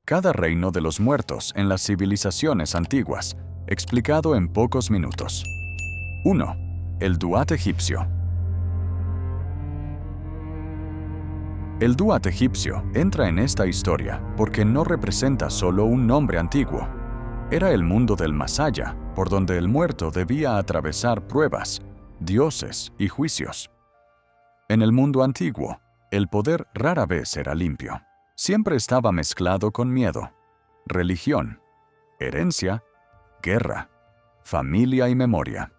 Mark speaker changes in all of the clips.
Speaker 1: cada reino de los muertos en las civilizaciones antiguas, explicado en pocos minutos. 1. El Duat egipcio. El Duat egipcio entra en esta historia porque no representa solo un nombre antiguo. Era el mundo del más allá, por donde el muerto debía atravesar pruebas, dioses y juicios. En el mundo antiguo, el poder rara vez era limpio. Siempre estaba mezclado con miedo, religión, herencia, guerra, familia y memoria.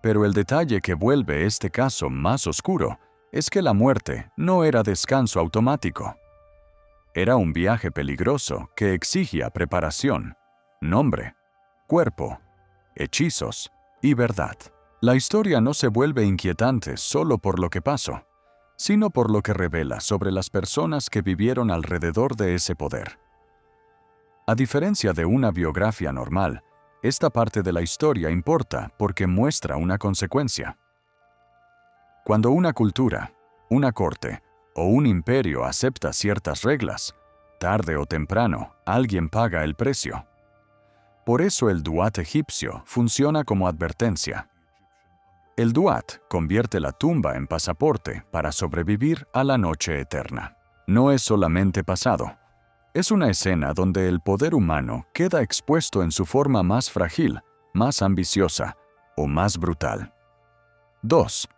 Speaker 1: Pero el detalle que vuelve este caso más oscuro es que la muerte no era descanso automático. Era un viaje peligroso que exigía preparación, nombre, cuerpo, hechizos y verdad. La historia no se vuelve inquietante solo por lo que pasó, sino por lo que revela sobre las personas que vivieron alrededor de ese poder. A diferencia de una biografía normal, esta parte de la historia importa porque muestra una consecuencia. Cuando una cultura, una corte o un imperio acepta ciertas reglas, tarde o temprano alguien paga el precio. Por eso el Duat egipcio funciona como advertencia. El Duat convierte la tumba en pasaporte para sobrevivir a la noche eterna. No es solamente pasado. Es una escena donde el poder humano queda expuesto en su forma más frágil, más ambiciosa o más brutal. 2.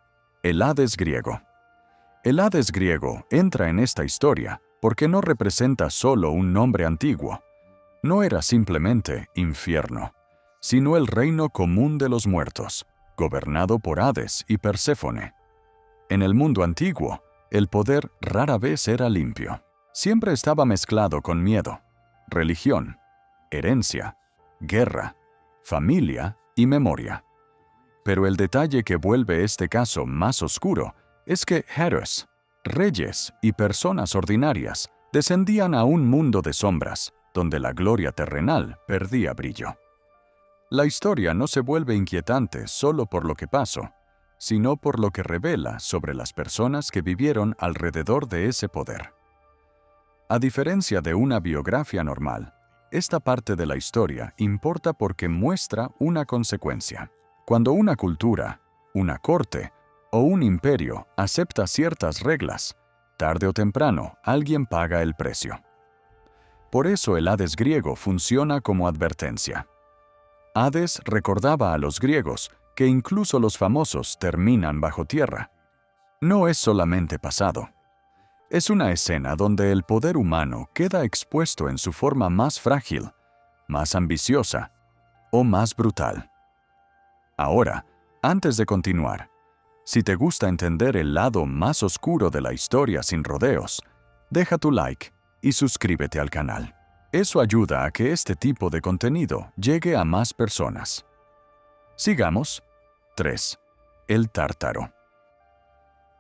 Speaker 1: El Hades griego. El Hades griego entra en esta historia porque no representa solo un nombre antiguo. No era simplemente infierno, sino el reino común de los muertos, gobernado por Hades y Perséfone. En el mundo antiguo, el poder rara vez era limpio. Siempre estaba mezclado con miedo, religión, herencia, guerra, familia y memoria. Pero el detalle que vuelve este caso más oscuro es que héroes, reyes y personas ordinarias descendían a un mundo de sombras, donde la gloria terrenal perdía brillo. La historia no se vuelve inquietante solo por lo que pasó, sino por lo que revela sobre las personas que vivieron alrededor de ese poder. A diferencia de una biografía normal, esta parte de la historia importa porque muestra una consecuencia. Cuando una cultura, una corte o un imperio acepta ciertas reglas, tarde o temprano alguien paga el precio. Por eso el Hades griego funciona como advertencia. Hades recordaba a los griegos que incluso los famosos terminan bajo tierra. No es solamente pasado. Es una escena donde el poder humano queda expuesto en su forma más frágil, más ambiciosa o más brutal. Ahora, antes de continuar, si te gusta entender el lado más oscuro de la historia sin rodeos, deja tu like y suscríbete al canal. Eso ayuda a que este tipo de contenido llegue a más personas. Sigamos. 3. El Tártaro.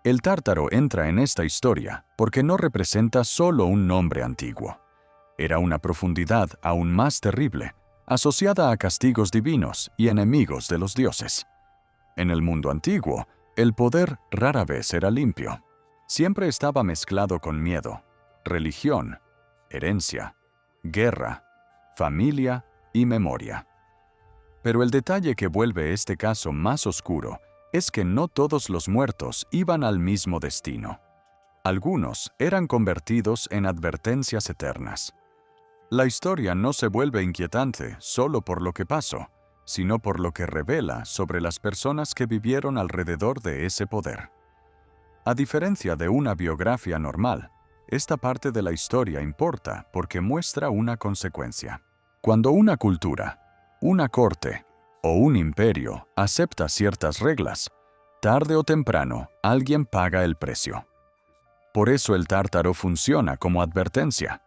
Speaker 1: El Tártaro entra en esta historia porque no representa solo un nombre antiguo. Era una profundidad aún más terrible, asociada a castigos divinos y enemigos de los dioses. En el mundo antiguo, el poder rara vez era limpio. Siempre estaba mezclado con miedo, religión, herencia, guerra, familia y memoria. Pero el detalle que vuelve este caso más oscuro es que no todos los muertos iban al mismo destino. Algunos eran convertidos en advertencias eternas. La historia no se vuelve inquietante solo por lo que pasó, sino por lo que revela sobre las personas que vivieron alrededor de ese poder. A diferencia de una biografía normal, esta parte de la historia importa porque muestra una consecuencia. Cuando una cultura, una corte o un imperio acepta ciertas reglas, tarde o temprano alguien paga el precio. Por eso el Tártaro funciona como advertencia.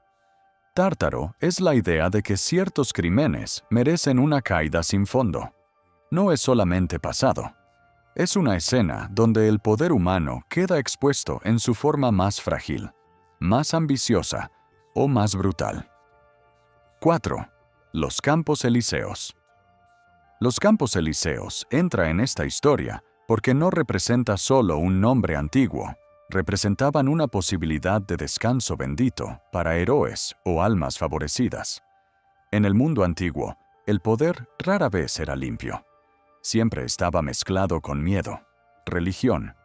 Speaker 1: Tártaro es la idea de que ciertos crímenes merecen una caída sin fondo. No es solamente pasado. Es una escena donde el poder humano queda expuesto en su forma más frágil, más ambiciosa o más brutal. 4. Los Campos Elíseos. Los Campos Elíseos entra en esta historia porque no representa solo un nombre antiguo, representaban una posibilidad de descanso bendito para héroes o almas favorecidas. En el mundo antiguo, el poder rara vez era limpio. Siempre estaba mezclado con miedo, religión,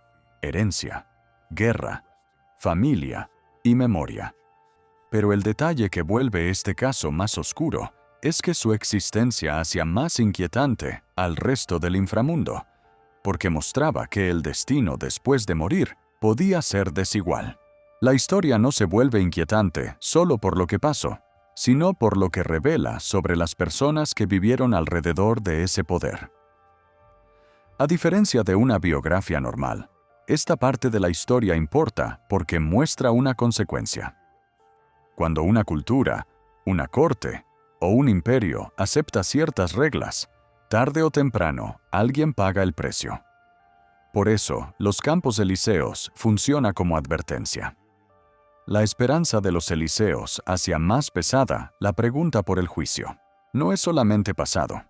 Speaker 1: herencia, guerra, familia y memoria. Pero el detalle que vuelve este caso más oscuro es que su existencia hacía más inquietante al resto del inframundo, porque mostraba que el destino después de morir podía ser desigual. La historia no se vuelve inquietante solo por lo que pasó, sino por lo que revela sobre las personas que vivieron alrededor de ese poder. A diferencia de una biografía normal, esta parte de la historia importa porque muestra una consecuencia. Cuando una cultura, una corte o un imperio acepta ciertas reglas, tarde o temprano alguien paga el precio. Por eso, los campos elíseos funciona como advertencia. La esperanza de los elíseos hacía más pesada la pregunta por el juicio. No es solamente pasado.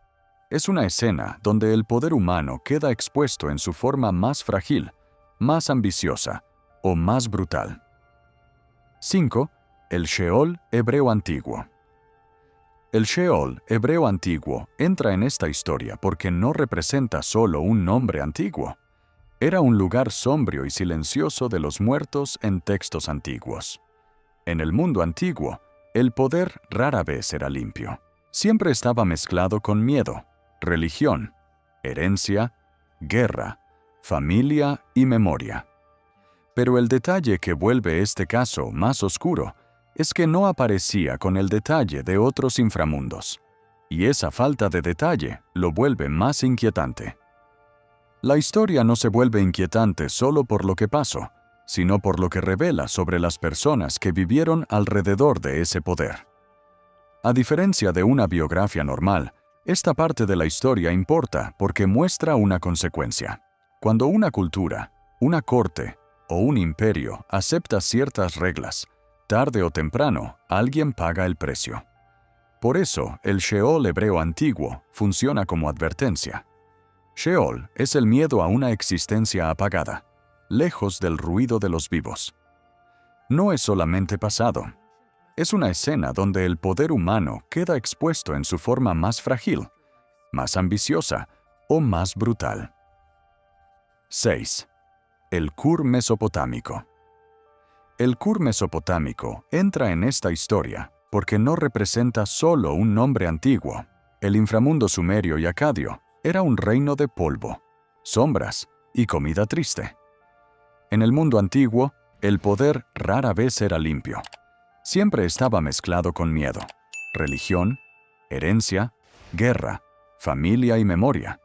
Speaker 1: Es una escena donde el poder humano queda expuesto en su forma más frágil, más ambiciosa o más brutal. 5. El Sheol hebreo antiguo. El Sheol hebreo antiguo entra en esta historia porque no representa solo un nombre antiguo. Era un lugar sombrío y silencioso de los muertos en textos antiguos. En el mundo antiguo, el poder rara vez era limpio. Siempre estaba mezclado con miedo, religión, herencia, guerra, familia y memoria. Pero el detalle que vuelve este caso más oscuro es que no aparecía con el detalle de otros inframundos, y esa falta de detalle lo vuelve más inquietante. La historia no se vuelve inquietante solo por lo que pasó, sino por lo que revela sobre las personas que vivieron alrededor de ese poder. A diferencia de una biografía normal, esta parte de la historia importa porque muestra una consecuencia. Cuando una cultura, una corte o un imperio acepta ciertas reglas, tarde o temprano alguien paga el precio. Por eso, el Sheol hebreo antiguo funciona como advertencia. Sheol es el miedo a una existencia apagada, lejos del ruido de los vivos. No es solamente pasado. Es una escena donde el poder humano queda expuesto en su forma más frágil, más ambiciosa o más brutal. 6. El Kur mesopotámico. El Kur mesopotámico entra en esta historia porque no representa solo un nombre antiguo. El inframundo sumerio y acadio era un reino de polvo, sombras y comida triste. En el mundo antiguo, el poder rara vez era limpio. Siempre estaba mezclado con miedo, religión, herencia, guerra, familia y memoria.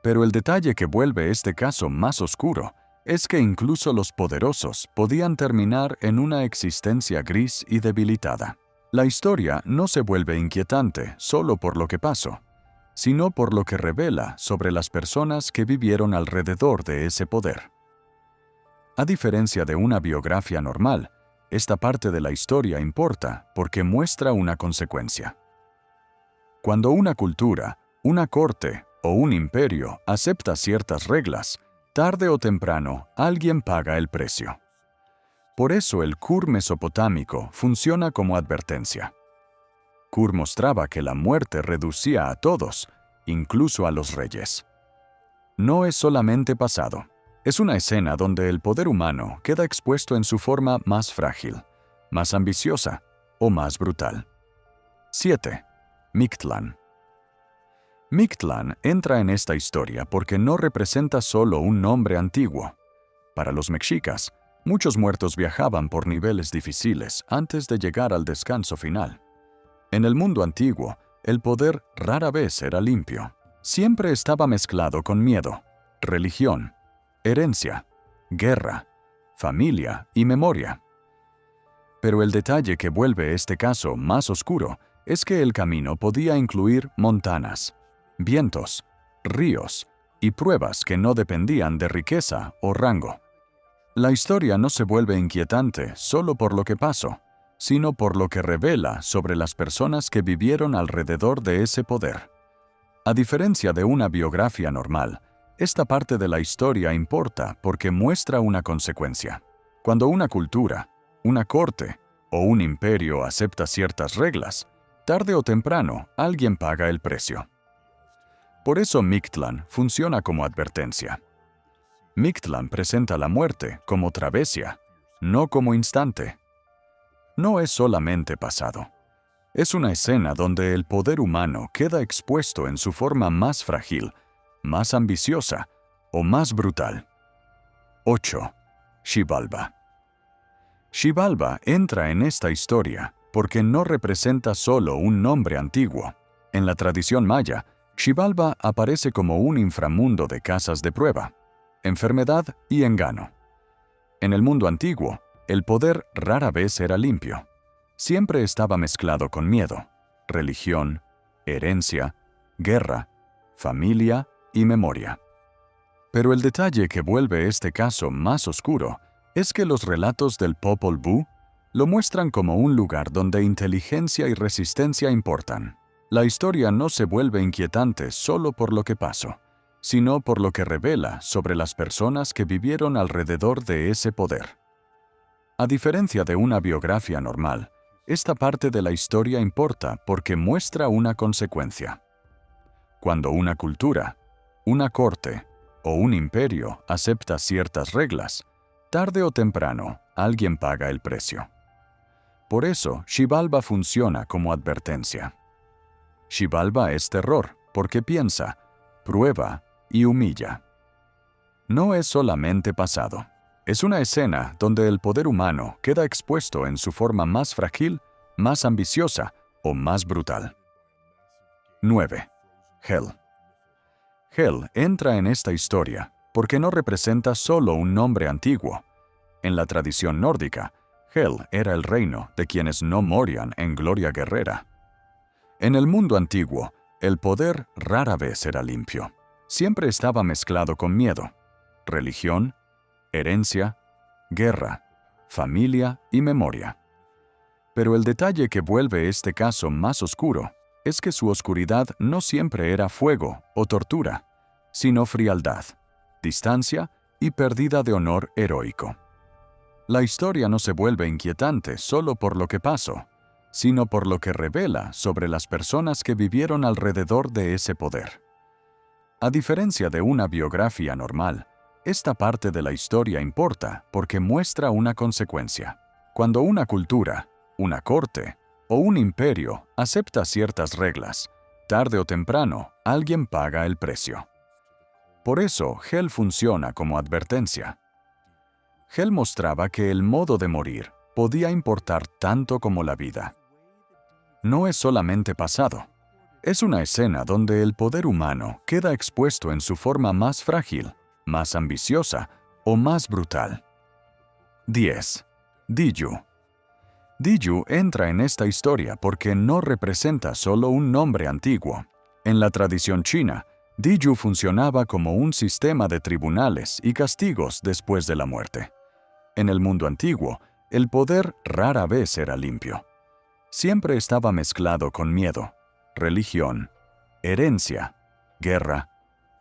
Speaker 1: Pero el detalle que vuelve este caso más oscuro es que incluso los poderosos podían terminar en una existencia gris y debilitada. La historia no se vuelve inquietante solo por lo que pasó, sino por lo que revela sobre las personas que vivieron alrededor de ese poder. A diferencia de una biografía normal, esta parte de la historia importa porque muestra una consecuencia. Cuando una cultura, una corte o un imperio acepta ciertas reglas, tarde o temprano alguien paga el precio. Por eso el Kur mesopotámico funciona como advertencia. Kur mostraba que la muerte reducía a todos, incluso a los reyes. No es solamente pasado. Es una escena donde el poder humano queda expuesto en su forma más frágil, más ambiciosa o más brutal. 7. Mictlán. Mictlán entra en esta historia porque no representa solo un nombre antiguo. Para los mexicas, muchos muertos viajaban por niveles difíciles antes de llegar al descanso final. En el mundo antiguo, el poder rara vez era limpio. Siempre estaba mezclado con miedo, religión, herencia, guerra, familia y memoria. Pero el detalle que vuelve este caso más oscuro es que el camino podía incluir montañas, vientos, ríos y pruebas que no dependían de riqueza o rango. La historia no se vuelve inquietante solo por lo que pasó, sino por lo que revela sobre las personas que vivieron alrededor de ese poder. A diferencia de una biografía normal, Esta parte de la historia importa porque muestra una consecuencia. Cuando una cultura, una corte o un imperio acepta ciertas reglas, tarde o temprano alguien paga el precio. Por eso Mictlán funciona como advertencia. Mictlán presenta la muerte como travesía, no como instante. No es solamente pasado. Es una escena donde el poder humano queda expuesto en su forma más frágil, más ambiciosa o más brutal. 8. Xibalba. Xibalba entra en esta historia porque no representa solo un nombre antiguo. En la tradición maya, Xibalba aparece como un inframundo de casas de prueba, enfermedad y engaño. En el mundo antiguo, el poder rara vez era limpio. Siempre estaba mezclado con miedo, religión, herencia, guerra, familia y memoria. Pero el detalle que vuelve este caso más oscuro es que los relatos del Popol Vuh lo muestran como un lugar donde inteligencia y resistencia importan. La historia no se vuelve inquietante solo por lo que pasó, sino por lo que revela sobre las personas que vivieron alrededor de ese poder. A diferencia de una biografía normal, esta parte de la historia importa porque muestra una consecuencia. Cuando una cultura, una corte o un imperio acepta ciertas reglas, tarde o temprano alguien paga el precio. Por eso, Xibalba funciona como advertencia. Xibalba es terror porque piensa, prueba y humilla. No es solamente pasado. Es una escena donde el poder humano queda expuesto en su forma más frágil, más ambiciosa o más brutal. 9. Hel. Hel entra en esta historia porque no representa solo un nombre antiguo. En la tradición nórdica, Hel era el reino de quienes no morían en gloria guerrera. En el mundo antiguo, el poder rara vez era limpio. Siempre estaba mezclado con miedo, religión, herencia, guerra, familia y memoria. Pero el detalle que vuelve este caso más oscuro es que su oscuridad no siempre era fuego o tortura, sino frialdad, distancia y pérdida de honor heroico. La historia no se vuelve inquietante solo por lo que pasó, sino por lo que revela sobre las personas que vivieron alrededor de ese poder. A diferencia de una biografía normal, esta parte de la historia importa porque muestra una consecuencia. Cuando una cultura, una corte o un imperio acepta ciertas reglas, tarde o temprano alguien paga el precio. Por eso, Hel funciona como advertencia. Hel mostraba que el modo de morir podía importar tanto como la vida. No es solamente pasado. Es una escena donde el poder humano queda expuesto en su forma más frágil, más ambiciosa o más brutal. 10. Diyu. Diyu entra en esta historia porque no representa solo un nombre antiguo. En la tradición china, Diyu funcionaba como un sistema de tribunales y castigos después de la muerte. En el mundo antiguo, el poder rara vez era limpio. Siempre estaba mezclado con miedo, religión, herencia, guerra,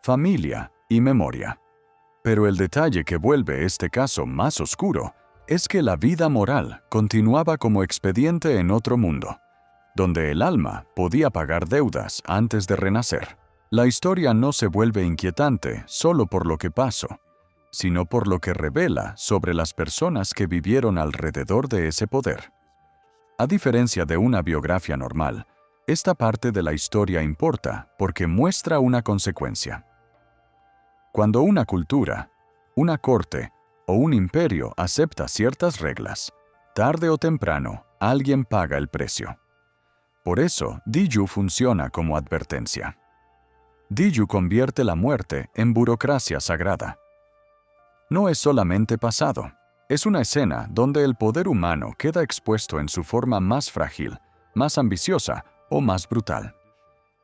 Speaker 1: familia y memoria. Pero el detalle que vuelve este caso más oscuro es que la vida moral continuaba como expediente en otro mundo, donde el alma podía pagar deudas antes de renacer. La historia no se vuelve inquietante solo por lo que pasó, sino por lo que revela sobre las personas que vivieron alrededor de ese poder. A diferencia de una biografía normal, esta parte de la historia importa porque muestra una consecuencia. Cuando una cultura, una corte o un imperio acepta ciertas reglas, tarde o temprano alguien paga el precio. Por eso, Diyu funciona como advertencia. Diyu convierte la muerte en burocracia sagrada. No es solamente pasado. Es una escena donde el poder humano queda expuesto en su forma más frágil, más ambiciosa o más brutal.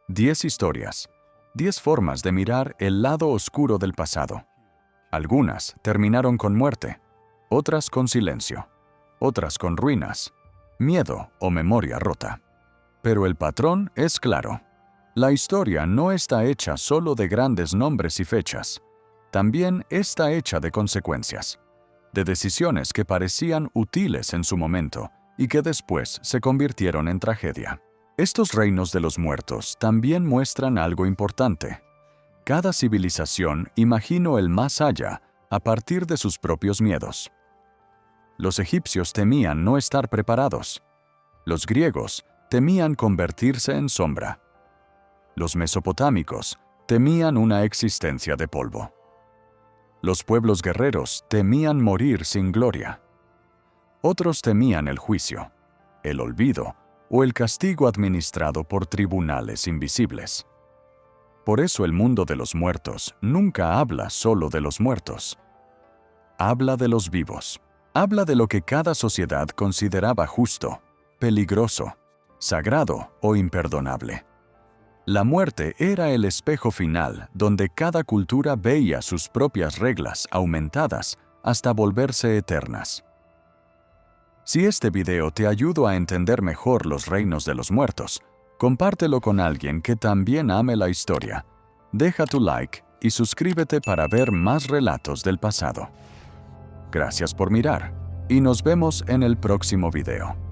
Speaker 1: 10 historias, 10 formas de mirar el lado oscuro del pasado. Algunas terminaron con muerte, otras con silencio, otras con ruinas, miedo o memoria rota. Pero el patrón es claro. La historia no está hecha solo de grandes nombres y fechas, también está hecha de consecuencias, de decisiones que parecían útiles en su momento y que después se convirtieron en tragedia. Estos reinos de los muertos también muestran algo importante. Cada civilización imaginó el más allá a partir de sus propios miedos. Los egipcios temían no estar preparados. Los griegos temían convertirse en sombra. Los mesopotámicos temían una existencia de polvo. Los pueblos guerreros temían morir sin gloria. Otros temían el juicio, el olvido o el castigo administrado por tribunales invisibles. Por eso el mundo de los muertos nunca habla solo de los muertos. Habla de los vivos. Habla de lo que cada sociedad consideraba justo, peligroso, sagrado o imperdonable. La muerte era el espejo final donde cada cultura veía sus propias reglas aumentadas hasta volverse eternas. Si este video te ayudó a entender mejor los reinos de los muertos, compártelo con alguien que también ame la historia. Deja tu like y suscríbete para ver más relatos del pasado. Gracias por mirar y nos vemos en el próximo video.